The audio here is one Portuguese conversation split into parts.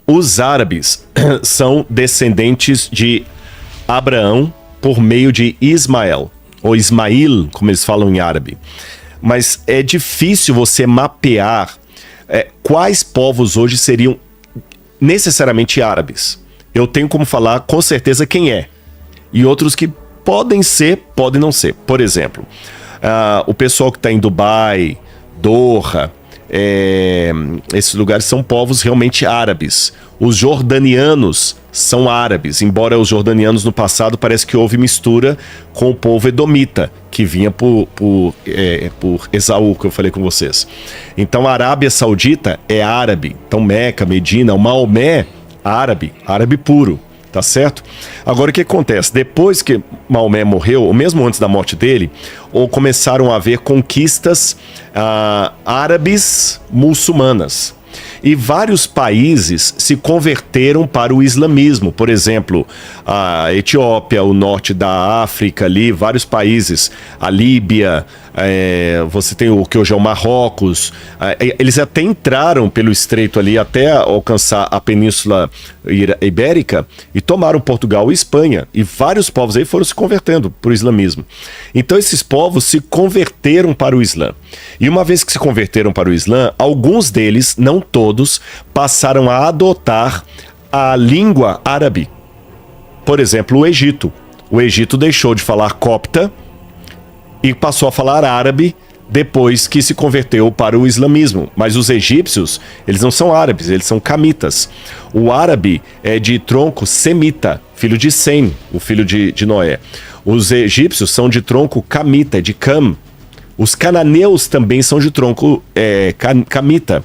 os árabes são descendentes de Abraão por meio de Ismael, ou Ismail, como eles falam em árabe. Mas é difícil você mapear quais povos hoje seriam necessariamente árabes. Eu tenho como falar com certeza quem é. E outros que podem ser, podem não ser. Por exemplo, o pessoal que está em Dubai, Doha, esses lugares são povos realmente árabes. Os jordanianos são árabes, embora os jordanianos no passado parece que houve mistura com o povo edomita, que vinha por Esaú, que eu falei com vocês. Então a Arábia Saudita é árabe. Então Meca, Medina, o Maomé, árabe puro. Tá certo? Agora o que acontece? Depois que Maomé morreu, ou mesmo antes da morte dele, começaram a haver conquistas árabes muçulmanas. E vários países se converteram para o islamismo. Por exemplo, a Etiópia, o norte da África ali, vários países, a Líbia, você tem o que hoje é o Marrocos. Eles até entraram pelo estreito ali até alcançar a Península Ibérica e tomaram Portugal e Espanha. E vários povos aí foram se convertendo para o islamismo. Então esses povos se converteram para o Islã. E uma vez que se converteram para o Islã, alguns deles, não todos, passaram a adotar a língua árabe. Por exemplo, o Egito. O Egito deixou de falar copta e passou a falar árabe depois que se converteu para o islamismo. Mas os egípcios, eles não são árabes, eles são camitas. O árabe é de tronco semita, filho de Sem, o filho de Noé. Os egípcios são de tronco camita, de Cam. Os cananeus também são de tronco camita.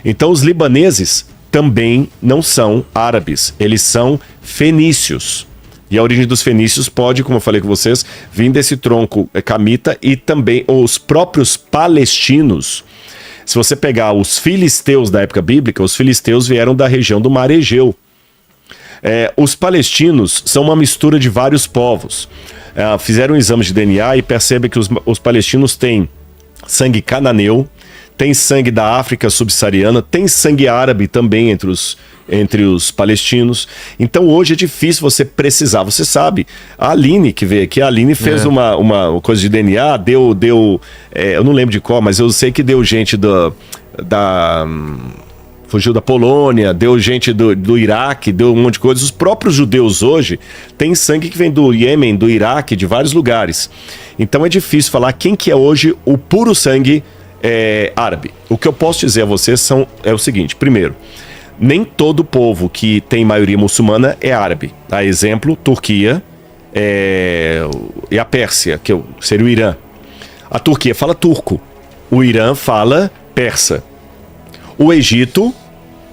Então os libaneses também não são árabes, eles são fenícios. E a origem dos fenícios pode, como eu falei com vocês, vir desse tronco camita e também os próprios palestinos. Se você pegar os filisteus da época bíblica, os filisteus vieram da região do Mar Egeu. Os palestinos são uma mistura de vários povos. Fizeram um exame de DNA e percebem que os palestinos têm sangue cananeu, tem sangue da África subsaariana, tem sangue árabe também entre os palestinos. Então hoje é difícil você precisar. Você sabe, a Aline que veio aqui, a Aline fez uma coisa de DNA, deu eu não lembro de qual, mas eu sei que deu gente fugiu da Polônia, deu gente do Iraque, deu um monte de coisa. Os próprios judeus hoje têm sangue que vem do Iêmen, do Iraque, de vários lugares. Então é difícil falar quem que é hoje o puro sangue árabe. O que eu posso dizer a vocês é o seguinte: primeiro, nem todo povo que tem maioria muçulmana é árabe. A exemplo, Turquia e a Pérsia, que seria o Irã. A Turquia fala turco, o Irã fala persa. O Egito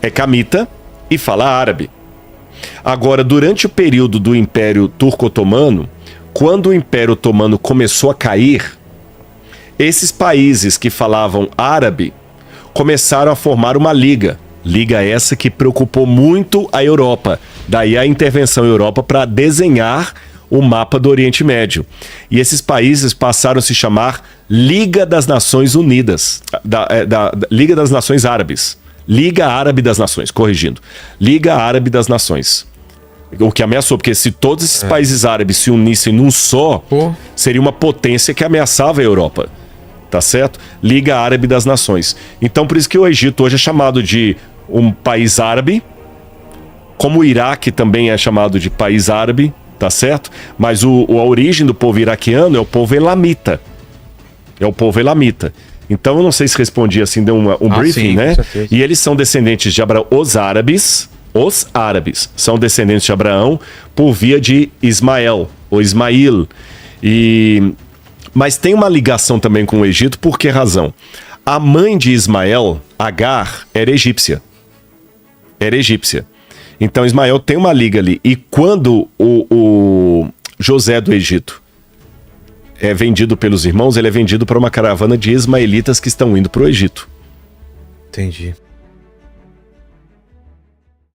é camita e fala árabe. Agora, durante o período do Império Turco-Otomano, quando o Império Otomano começou a cair, esses países que falavam árabe começaram a formar uma liga. Liga essa que preocupou muito a Europa. Daí a intervenção à Europa para desenhar o mapa do Oriente Médio. E esses países passaram a se chamar Liga das Nações Unidas. Liga das Nações Árabes. Liga Árabe das Nações, corrigindo. Liga Árabe das Nações. O que ameaçou, porque se todos esses países árabes se unissem num só, seria uma potência que ameaçava a Europa. Tá certo? Liga Árabe das Nações. Então por isso que o Egito hoje é chamado de um país árabe, como o Iraque também é chamado de país árabe, tá certo? Mas a origem do povo iraquiano é o povo elamita. É o povo elamita. Então eu não sei se respondi assim, deu um briefing, sim, né? E eles são descendentes de Abraão. Os árabes são descendentes de Abraão por via de Ismael, ou Ismail. Mas tem uma ligação também com o Egito, por que razão? A mãe de Ismael, Agar, era egípcia. Então Ismael tem uma liga ali. E quando o José do Egito é vendido pelos irmãos, ele é vendido para uma caravana de ismaelitas que estão indo para o Egito. Entendi.